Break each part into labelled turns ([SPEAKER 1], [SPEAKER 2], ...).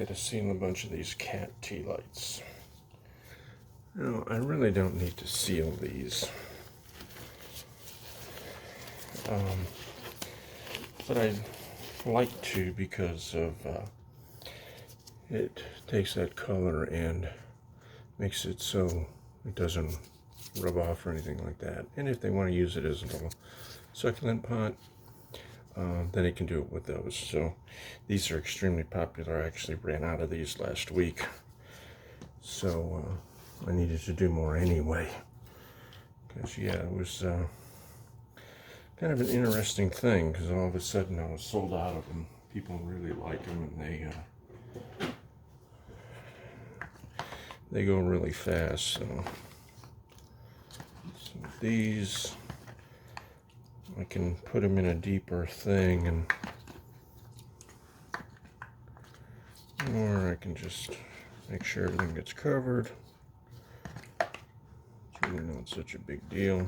[SPEAKER 1] to seal a bunch of these cat tea lights. Now, I really don't need to seal these. But I like to because of it takes that color and makes it so it doesn't rub off or anything like that. And if they want to use it as a little succulent pot, then it can do it with those. So these are extremely popular. I actually ran out of these last week, so I needed to do more anyway, because yeah, it was kind of an interesting thing, because all of a sudden I was sold out of them. People really like them, and they go really fast. So these, I can put them in a deeper thing, and or I can just make sure everything gets covered. It's really not such a big deal.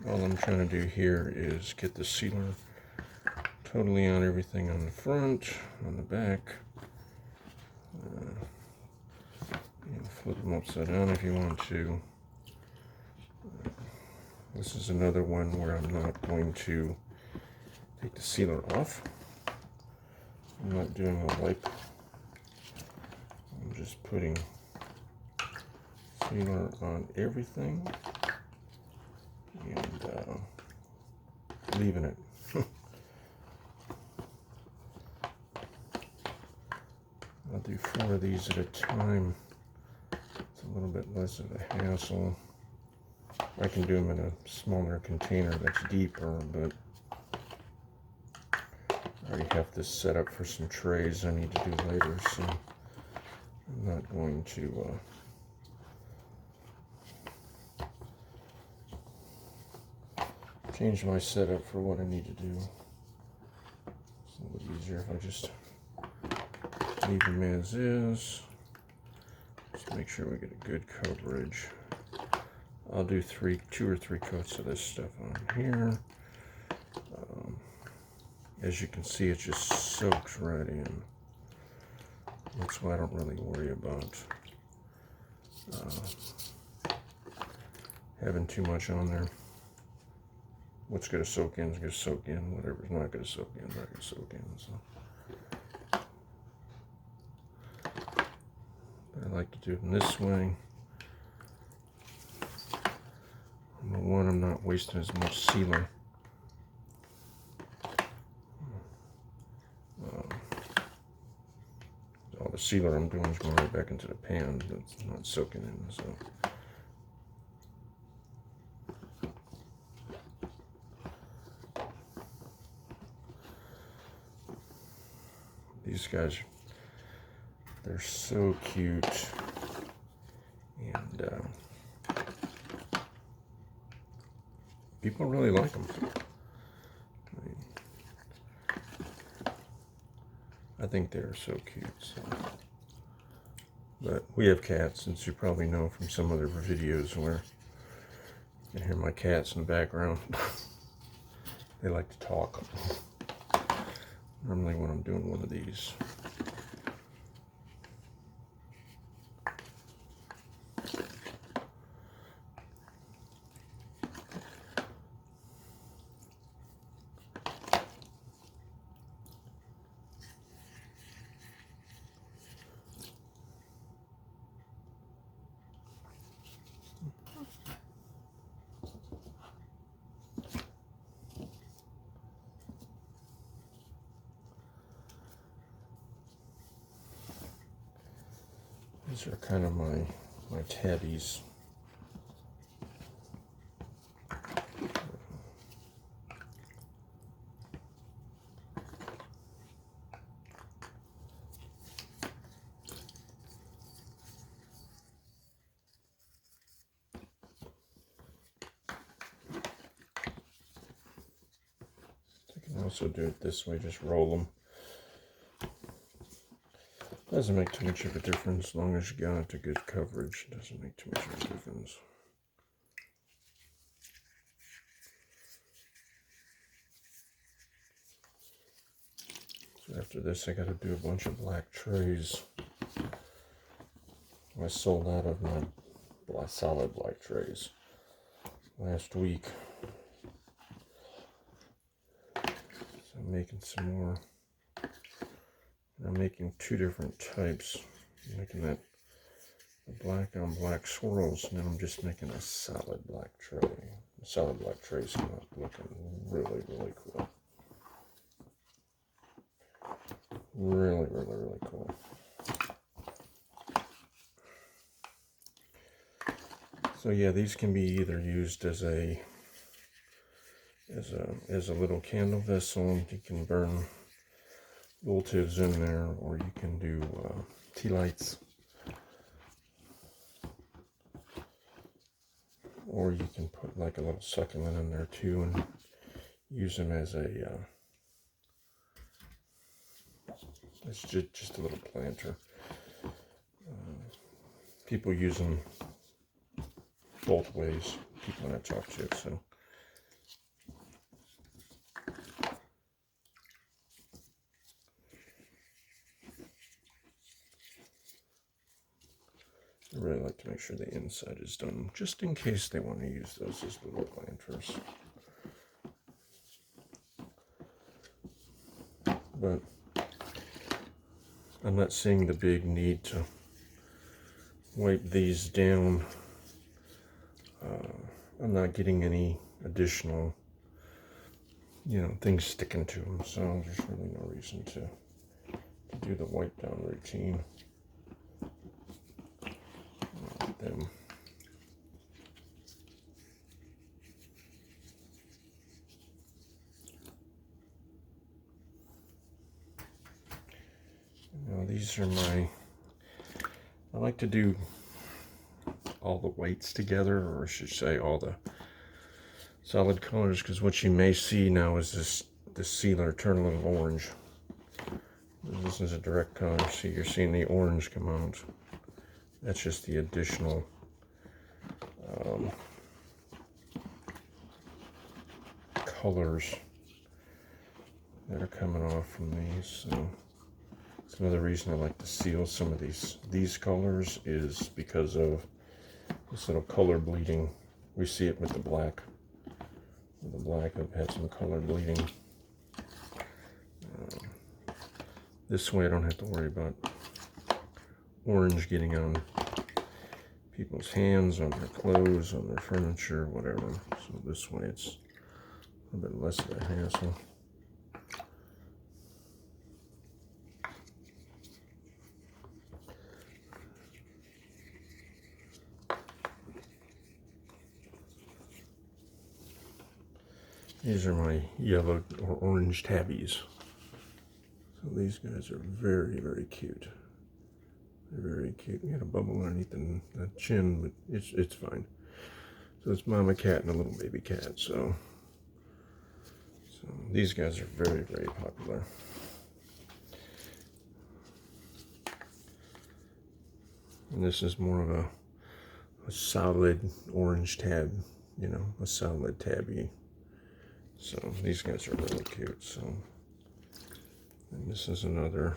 [SPEAKER 1] All I'm trying to do here is get the sealer totally on everything on the front, on the back. Flip them upside down if you want to. This is another one where I'm not going to take the sealer off. I'm not doing a wipe. I'm just putting sealer on everything and leaving it. I'll do 4 of these at a time. It's a little bit less of a hassle. I can do them in a smaller container that's deeper, but I already have this set up for some trays I need to do later, so I'm not going to change my setup for what I need to do. It's a little easier if I just leave them as is. Just make sure we get a good coverage. I'll do 2 or 3 coats of this stuff on here. As you can see, it just soaks right in. That's why I don't really worry about having too much on there. What's going to soak in is going to soak in. Whatever's not going to soak in is not going to soak in. So, but I like to do them this way. Number one, I'm not wasting as much sealer. All the sealer I'm doing is going right back into the pan. It's not soaking in. So. These guys, they're so cute, and people really like them. I think they're so cute. So. But we have cats, since you probably know from some other videos where you can hear my cats in the background. They like to talk. Normally when I'm doing one of these. These are kind of my tabbies. I can also do it this way, just roll them. Doesn't make too much of a difference as long as you got a good coverage. It doesn't make too much of a difference. After this, I got to do a bunch of black trays. I sold out of my solid black trays last week. So I'm making some more. I'm making two different types. I'm making that black on black swirls, and then I'm just making a solid black tray. The solid black trays come out looking really, really cool. Really, really, really cool. So yeah, these can be either used as a little candle vessel. You can burn volatives in there, or you can do tea lights, or you can put like a little succulent in there too and use them as a it's just a little planter. People use them both ways, people I talk to. So I really like to make sure the inside is done, just in case they want to use those as little planters. But I'm not seeing the big need to wipe these down. I'm not getting any additional, things sticking to them, so there's really no reason to do the wipe down routine. Them. Now these are I like to do all the whites together, or I should say all the solid colors, because what you may see now is this sealer turn a little orange. This is a direct color, so you're seeing the orange come out. That's just the additional colors that are coming off from these. So it's another reason I like to seal some of these colors, is because of this little color bleeding. We see it with the black. With the black, I've had some color bleeding. This way I don't have to worry about orange getting on people's hands, on their clothes, on their furniture, whatever. So this way it's a little bit less of a hassle. These are my yellow or orange tabbies. So these guys are very, very cute. They're very cute. We got a bubble underneath the chin, but it's fine. So it's mama cat and a little baby cat. So these guys are very, very popular. And this is more of a solid orange tab, a solid tabby. So these guys are really cute. So, and this is another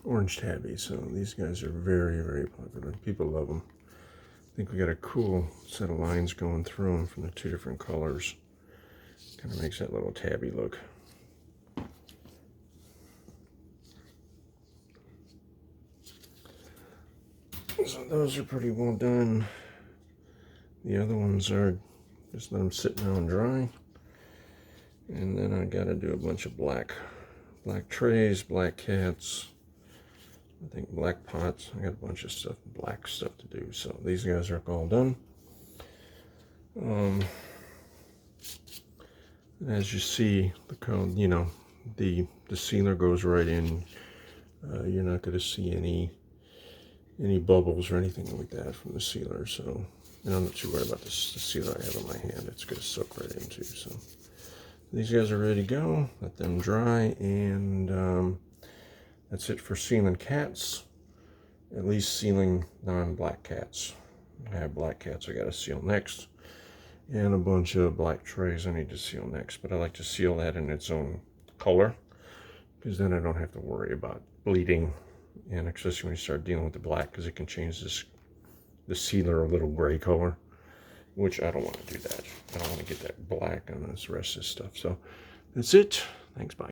[SPEAKER 1] orange tabby. So these guys are very, very popular. People love them. I think we got a cool set of lines going through them from the two different colors. Kind of makes that little tabby look. So those are pretty well done. The other ones are just let them sit down and dry. And then I gotta do a bunch of black trays, black cats, I think black pots. I got a bunch of stuff, black stuff to do. So these guys are all done. As you see, the cone, the sealer goes right in. You're not going to see any bubbles or anything like that from the sealer. So, and I'm not too worried about the sealer I have in my hand. It's going to soak right into. So these guys are ready to go. Let them dry, and that's it for sealing cats. At least sealing non-black cats. I have black cats I got to seal next. And a bunch of black trays I need to seal next, but I like to seal that in its own color. because then I don't have to worry about bleeding, and especially when you start dealing with the black, because it can change the sealer a little gray color, which I don't want to do that. I don't want to get that black on this rest of this stuff. So that's it. Thanks, bye.